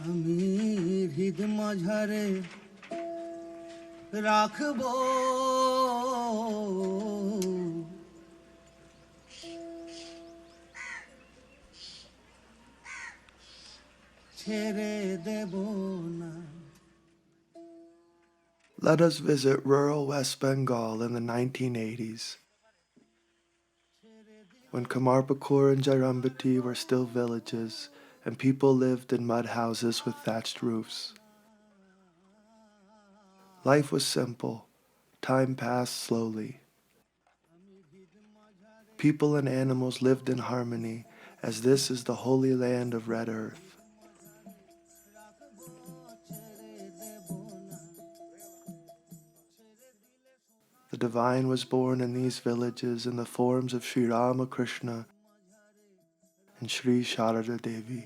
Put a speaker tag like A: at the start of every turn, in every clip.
A: আমি হৃদ মাঝারে রাখবো ছেড়ে দেব না।
B: Let us visit rural West Bengal in the 1980s, when Kamarpukur and Jayrambati were still villages and people lived in mud houses with thatched roofs. Life was simple. Time passed slowly. People and animals lived in harmony, as this is the holy land of Red Earth. The divine was born in these villages in the forms of Sri Ramakrishna and Sri Sarada Devi.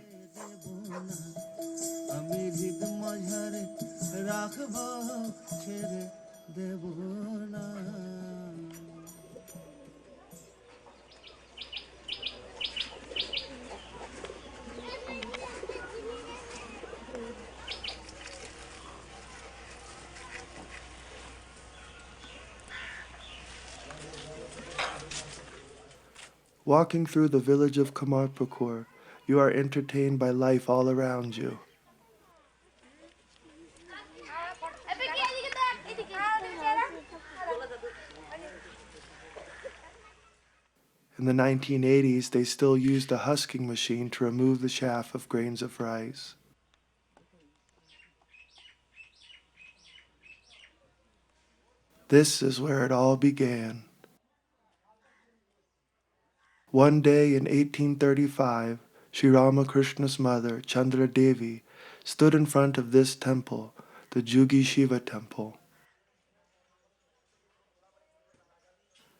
B: Walking through the village of Kamarpukur, you are entertained by life all around you. In the 1980s, they still used a husking machine to remove the chaff of grains of rice. This is where it all began. One day in 1835, Sri Ramakrishna's mother, Chandra Devi, stood in front of this temple, the Jugi Shiva temple.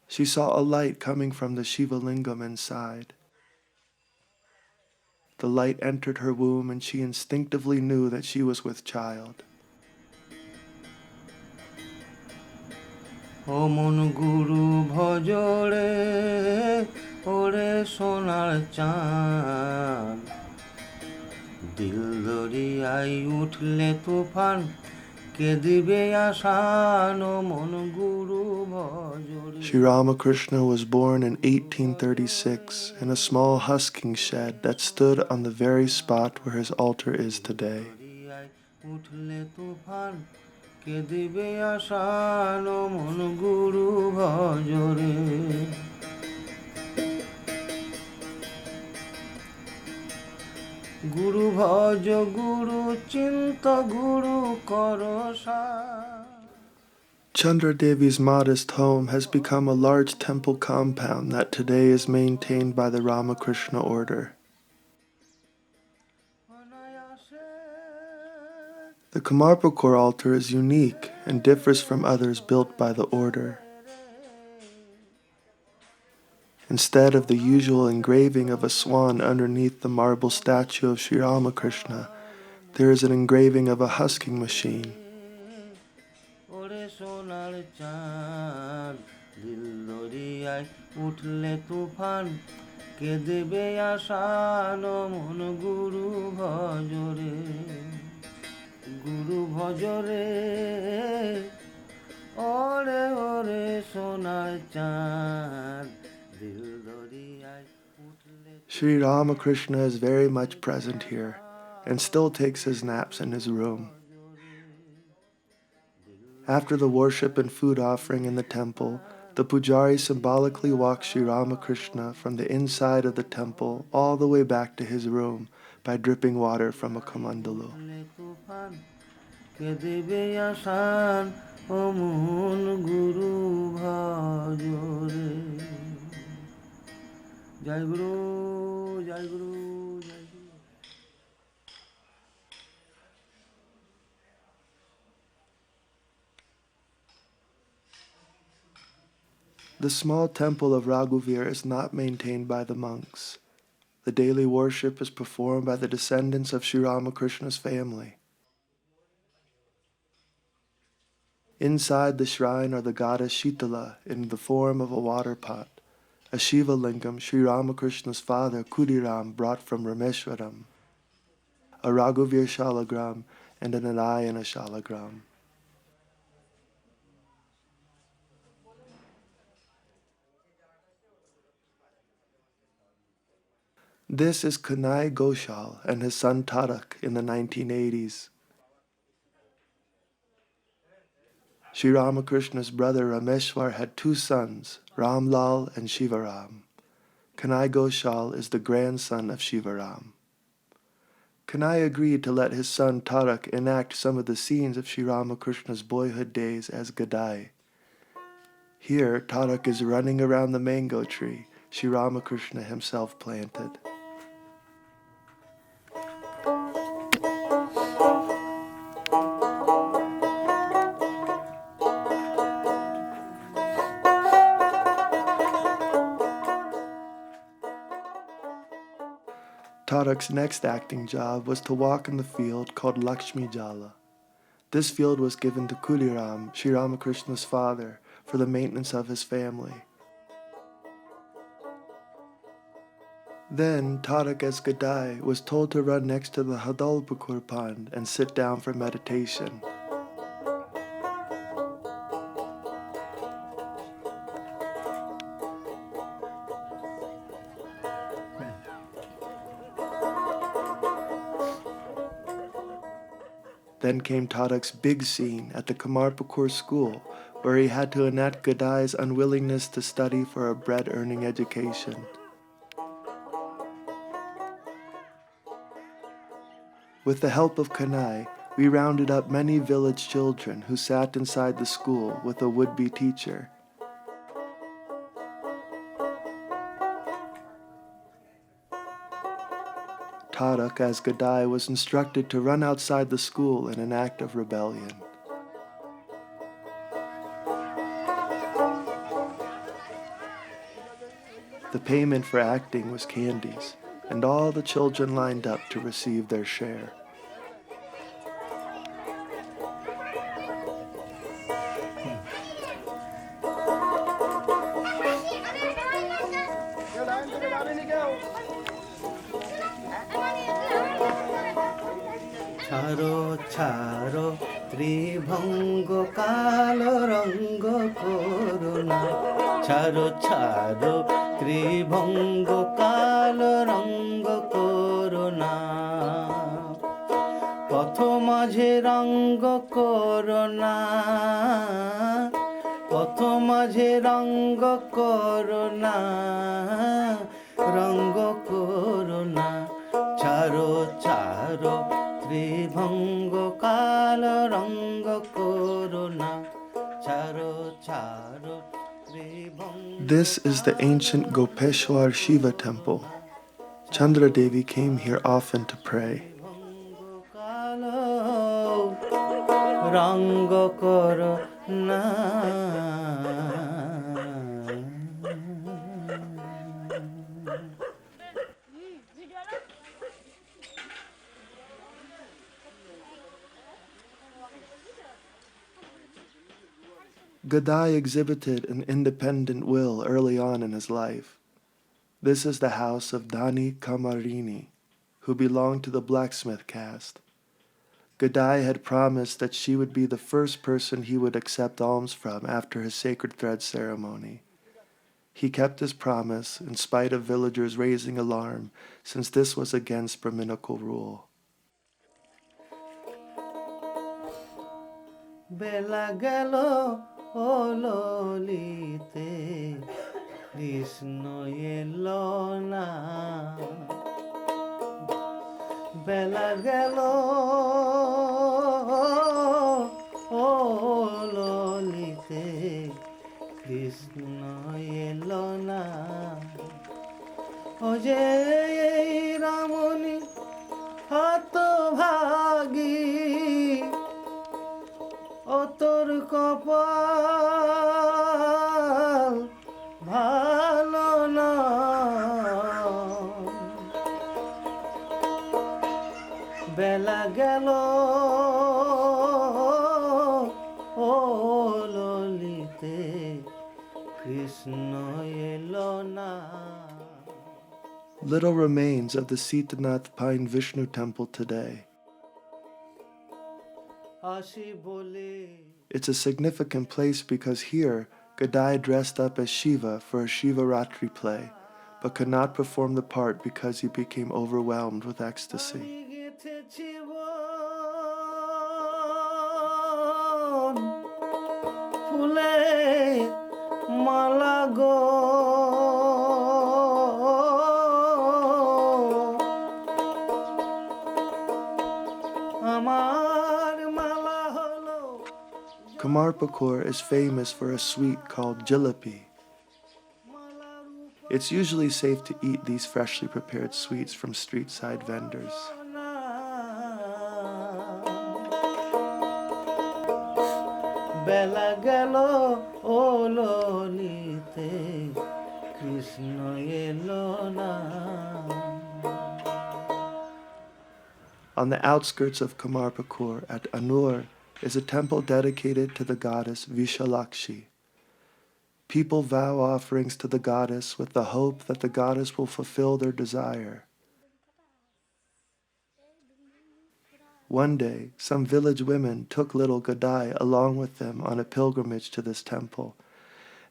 B: She saw a light coming from the Shiva lingam inside. The light entered her womb and she instinctively knew that she was with child.
A: ও মন গুরু ভজরে ওরে সোনার চাঁদ দিল দরিয়ায় উঠলে তুফান কে দিবে আশান ও মন গুরু ভজরে
B: Sri Ramakrishna was born in 1836 in a small husking shed that stood on the very spot where his altar is today.
A: উঠলে তুফান কে দিবে আশান ও মন গুরু ভজরে গুরু ভজ গুরু চিন্ত গুরু করসা
B: Chandra Devi's modest home has become a large temple compound that today is maintained by the Ramakrishna order. The Kamarpukur altar is unique and differs from others built by the order. Instead of the usual engraving of a swan underneath the marble statue of Sri Ramakrishna, there is an engraving of a husking machine.
A: গুরু ভজরে ওরে ওরে সোনার চাঁদ দিল দরিয়ায় উঠলে
B: Sri Ramakrishna is very much present here and still takes his naps in his room. After the worship and food offering in the temple, the pujari symbolically walks Sri Ramakrishna from the inside of the temple all the way back to his room by dripping water from a kamandalu.
A: Jai Guru, Jai Guru, Jai Guru.
B: The small temple of Raghuvir is not maintained by the monks. The daily worship is performed by the descendants of Sri Ramakrishna's family. Inside the shrine are the goddess Shitala in the form of a water pot, a Shiva lingam Sri Ramakrishna's father Kudiram brought from Rameshwaram, a Raghuvir Shalagram, and a Narayana Shalagram. This is Kanai Ghoshal and his son Tarak in the 1980s. Sri Ramakrishna's brother Rameshwar had two sons, Ramlal and Shivaram. Kanai Ghoshal is the grandson of Shivaram. Kanai agreed to let his son Tarak enact some of the scenes of Sri Ramakrishna's boyhood days as Gadai. Here, Tarak is running around the mango tree Sri Ramakrishna himself planted. Tarak's next acting job was to walk in the field called Lakshmi Jala. This field was given to Kuliram, Sri Ramakrishna's father, for the maintenance of his family. Then Tarak as Gadai was told to run next to the Hadalpukur pond and sit down for meditation. Then came Tarak's big scene at the Kamarpukur school, where he had to enact Gadai's unwillingness to study for a bread-earning education. With the help of Kanai, we rounded up many village children who sat inside the school with a would-be teacher. Tarak, as Gadai, was instructed to run outside the school in an act of rebellion. The payment for acting was candies, and all the children lined up to receive their share.
A: ছাড়ো ছাড়ো ত্রিভঙ্গ কালো রঙ্গ করুণা ছাড়ো ছাড়ো ত্রিভঙ্গ কালো রঙ্গ করুণা পথ মাঝে রঙ্গ করুণা পথ মাঝে রঙ্গ করুণা রঙ্গ করুণা ছাড়ো ছাড়ো ত্রিভঙ্গ কালো রঙ্গ করুণা ছাড়ো ছাড়ো Tribhanga.
B: This is the ancient Gopeshwar Shiva temple. Chandra Devi came here often to pray.
A: রঙ্গ করুণা
B: Gadai exhibited an independent will early on in his life. This is the house of Dani Kamarini, who belonged to the blacksmith caste. Gadai had promised that she would be the first person he would accept alms from after his sacred thread ceremony. He kept his promise in spite of villagers raising alarm, since this was against Brahminical rule.
A: বেলা গেল ও ললিতে কৃষ্ণ এলো না বেলা গেল ও ললিতে কৃষ্ণ এলো না ও যে রামনি হতভাগী ও তোর কপাল ভালো না বেলা গেল ও ললিতে কৃষ্ণ এলো না.
B: little remains of the Sitanath Pine Vishnu temple today. It's a significant place because here, Gadai dressed up as Shiva for a Shivaratri play, but could not perform the part because he became overwhelmed with ecstasy. Kamarpukur is famous for a sweet called jalebi. It's usually safe to eat these freshly prepared sweets from street-side vendors. On the outskirts of Kamarpukur at Anur is a temple dedicated to the goddess Vishalakshi. People vow offerings to the goddess with the hope that the goddess will fulfill their desire. One day, some village women took little Gadai along with them on a pilgrimage to this temple,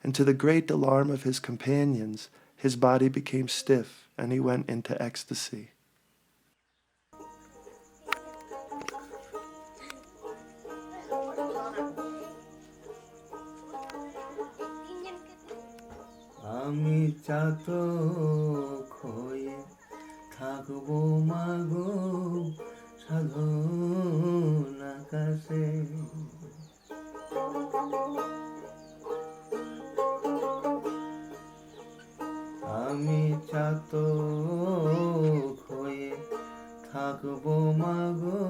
B: and to the great alarm of his companions, his body became stiff and he went into ecstasy.
A: আমি চাতক হয়ে থাকবো মাগো সাধন আকাশে আমি চাতক হয়ে থাকবো মাগো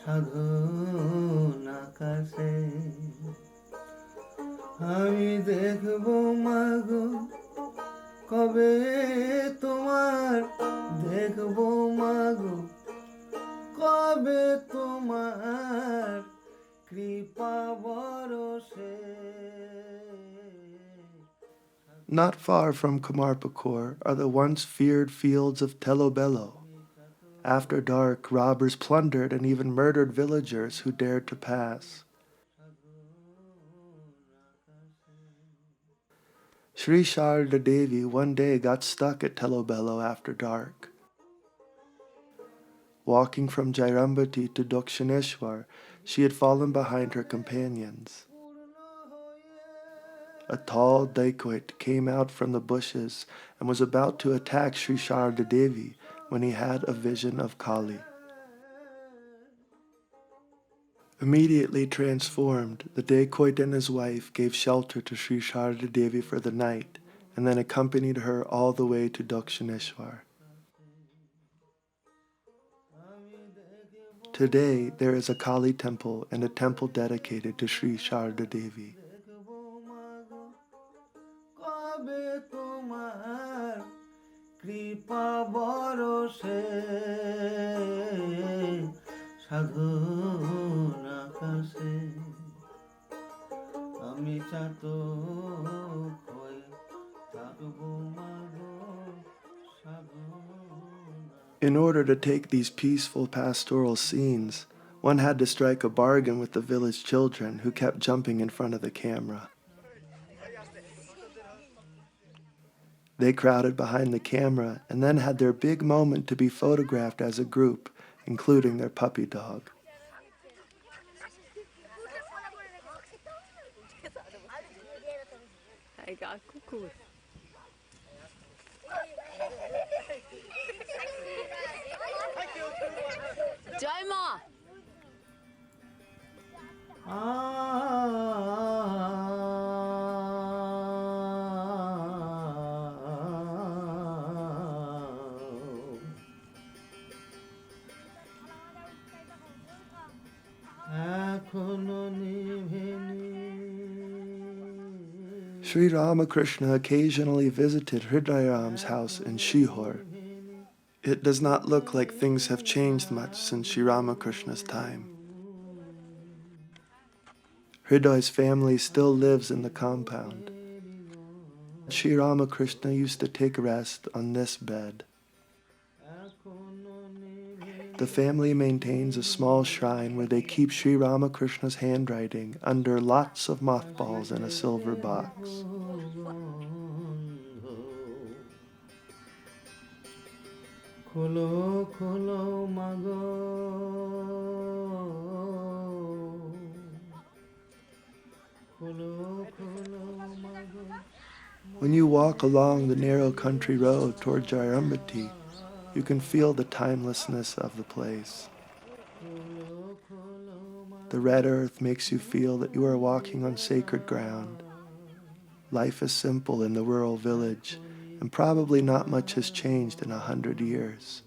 A: সাধন আকাশে আমি দেখবো মাগো কবে তোমার দেখবো মাগো কবে তোমার কৃপা বরষে.
B: Not far from Kamarpukur are the once feared fields of Telobello. After dark, robbers plundered and even murdered villagers who dared to pass. Sri Sarada Devi one day got stuck at Telobello after dark. Walking from Jayrambati to Dakshineshwar, she had fallen behind her companions. A tall dacoit came out from the bushes and was about to attack Sri Sarada Devi when he had a vision of Kali. Immediately transformed, the dacoit and his wife gave shelter to Sri Sarada Devi for the night and then accompanied her all the way to Dakshineshwar. Today, there is a Kali temple and a temple dedicated to Sri Sarada Devi. In order to take these peaceful pastoral scenes, one had to strike a bargain with the village children who kept jumping in front of the camera. They crowded behind the camera and then had their big moment to be photographed as a group, including their puppy dog.
C: Jai Ma!
B: Sri Ramakrishna occasionally visited Hridayaram's house in Shihor. It does not look like things have changed much since Sri Ramakrishna's time. Hriday's family still lives in the compound. Sri Ramakrishna used to take rest on this bed. The family maintains a small shrine where they keep Sri Ramakrishna's handwriting under lots of mothballs in a silver box. When you walk along the narrow country road toward Jayrambati, you can feel the timelessness of the place. The red earth makes you feel that you are walking on sacred ground. Life is simple in the rural village, and probably not much has changed in 100 years.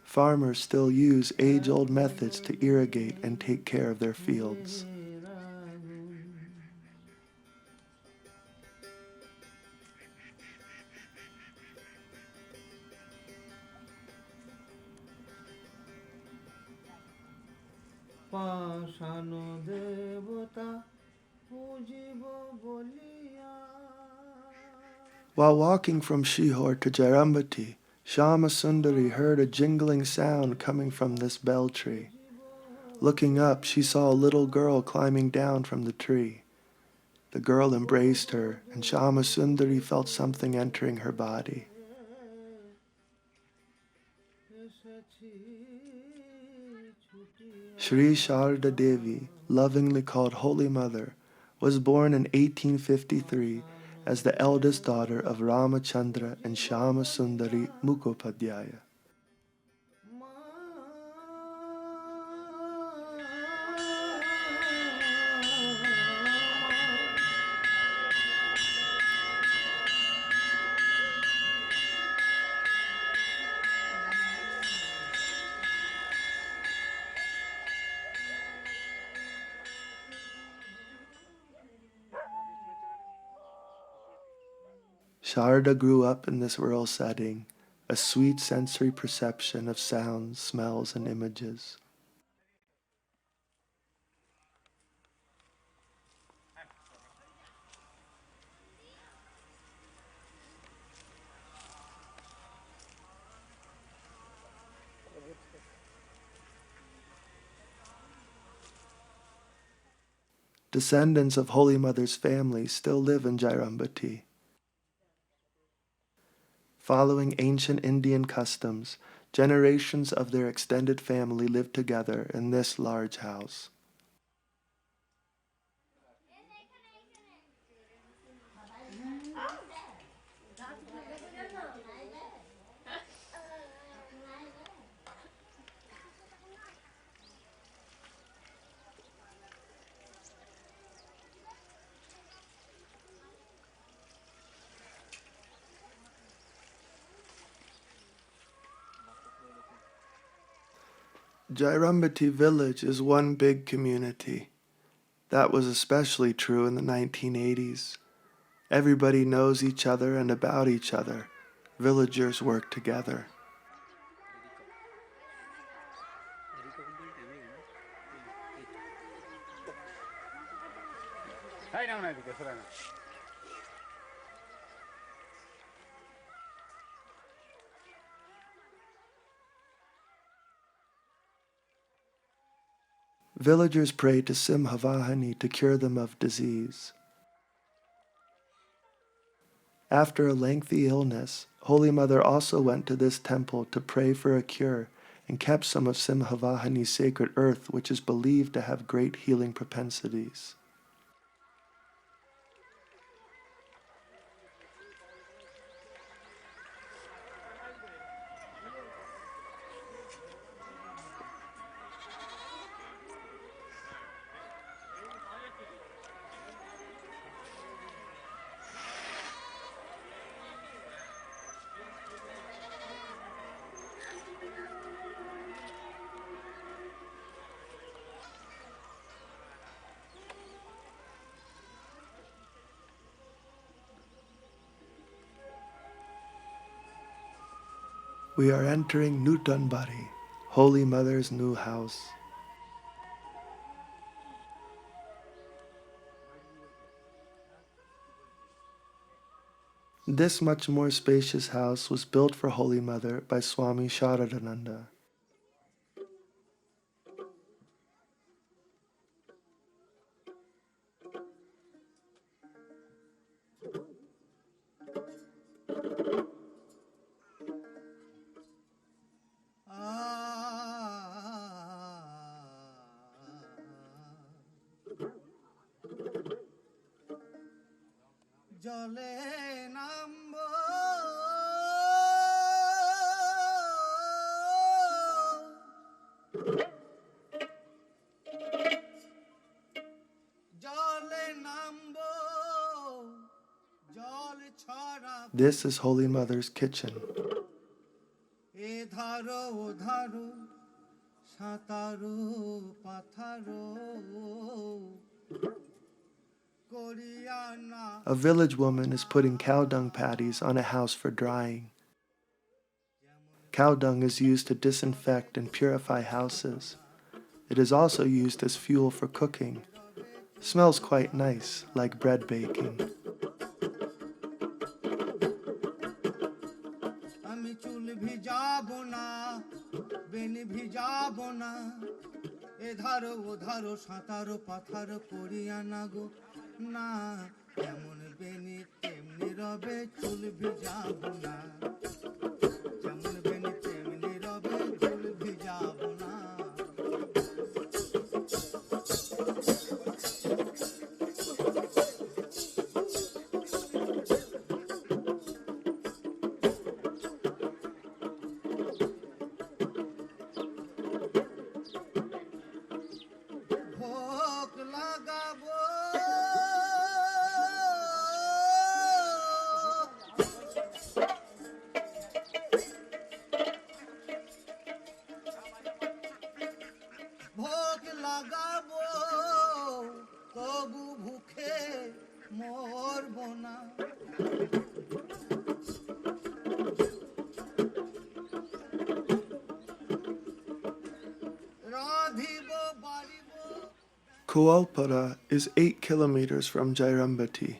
B: Farmers still use age-old methods to irrigate and take care of their fields. While walking from Shihor to Jayrambati, Shama Sundari heard a jingling sound coming from this bell tree. Looking up, she saw a little girl climbing down from the tree. The girl embraced her, and Shama Sundari felt something entering her body. Sri Sarada Devi, lovingly called Holy Mother, was born in 1853 as the eldest daughter of Ramachandra and Shama Sundari Mukhopadhyaya. Sarada grew up in this rural setting, a sweet sensory perception of sounds, smells, and images. Descendants of Holy Mother's family still live in Jayrambati. Following ancient Indian customs, generations of their extended family live together in this large house. Jayrambati village is one big community. That was especially true in the 1980s. Everybody knows each other and about each other. Villagers work together. Villagers pray to Simhavahani to cure them of disease. After a lengthy illness, Holy Mother also went to this temple to pray for a cure and kept some of Simhavahani's sacred earth, which is believed to have great healing propensities. We are entering Nutanbari, Holy Mother's new house. This much more spacious house was built for Holy Mother by Swami Sharadananda.
A: জলে নামব জলে নামব জল ছড়া
B: This is Holy Mother's kitchen.
A: A ধারো O ধারো সাঁতারো পাথারো
B: A village woman is putting cow dung patties on a house for drying. Cow dung is used to disinfect and purify houses. It is also used as fuel for cooking. Smells quite nice, like bread baking.
A: না যেমন বেনি তেমনি রবে চুল ভিজাবো না যেমন বেনি তেমনি রবে চুল ভিজাবো না ভোগ লাগাবো
B: Kualpara is 8 kilometers from Jayrambati.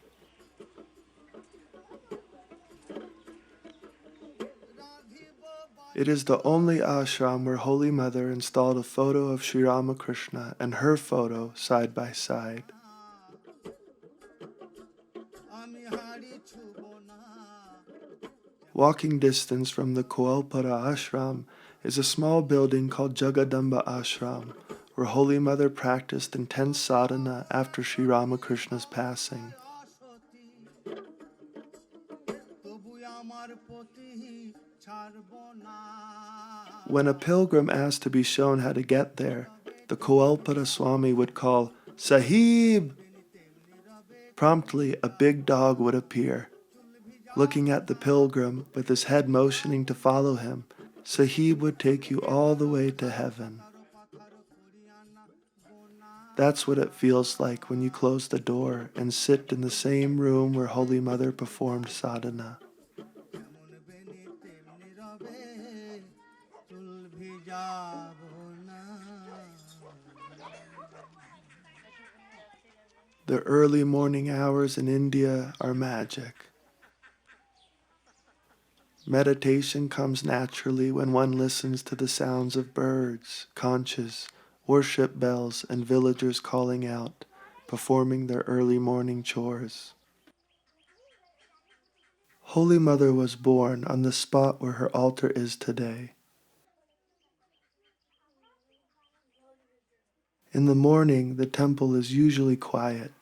B: It is the only ashram where Holy Mother installed a photo of Sri Ramakrishna and her photo side by side. Walking distance from the Kualpara ashram is a small building called Jagadamba Ashram, where Holy Mother practiced intense sadhana after Sri Ramakrishna's passing. When a pilgrim asked to be shown how to get there, the Kualpara Swami would call, "Sahib!" Promptly, a big dog would appear. Looking at the pilgrim, with his head motioning to follow him, Sahib would take you all the way to heaven. That's what it feels like when you close the door and sit in the same room where Holy Mother performed sadhana. The early morning hours in India are magic. Meditation comes naturally when one listens to the sounds of birds, conches, worship bells, and villagers calling out, performing their early morning chores. Holy Mother was born on the spot where her altar is today. In the morning, the temple is usually quiet.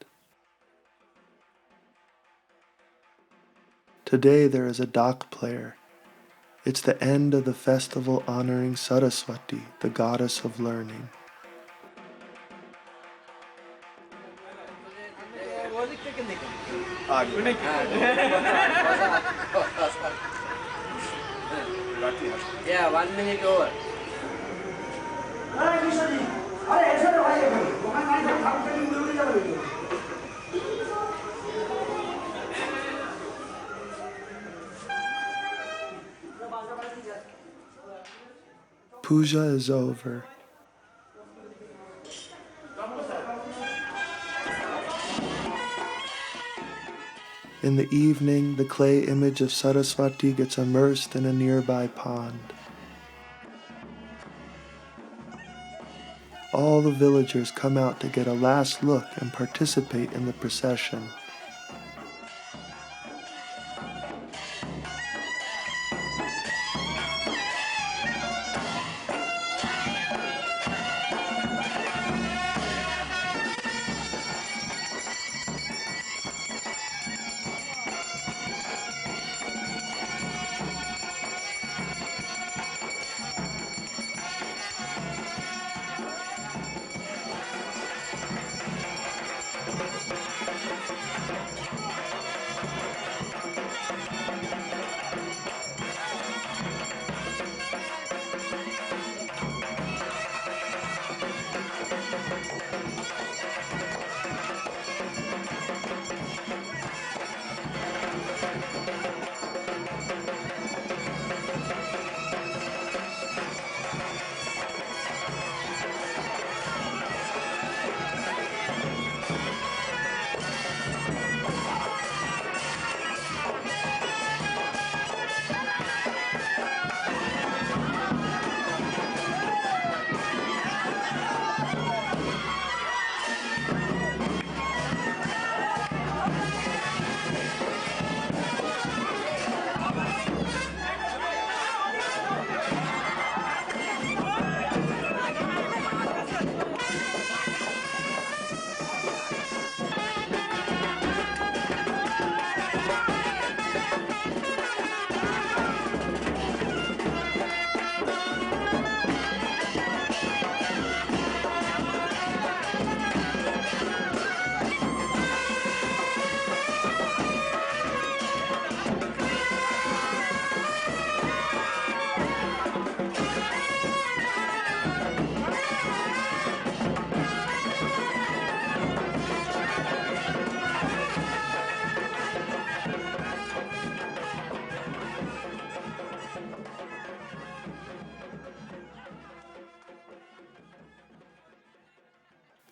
B: Today there is a dak player. It's the end of the festival honoring Saraswati, the goddess of learning.
C: Yeah, 1 minute over.
B: puja is over. In the evening, the clay image of Saraswati gets immersed in a nearby pond. All the villagers come out to get a last look and participate in the procession.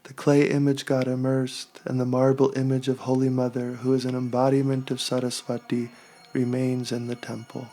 B: The clay image got immersed, and the marble image of Holy Mother, who is an embodiment of Saraswati, remains in the temple.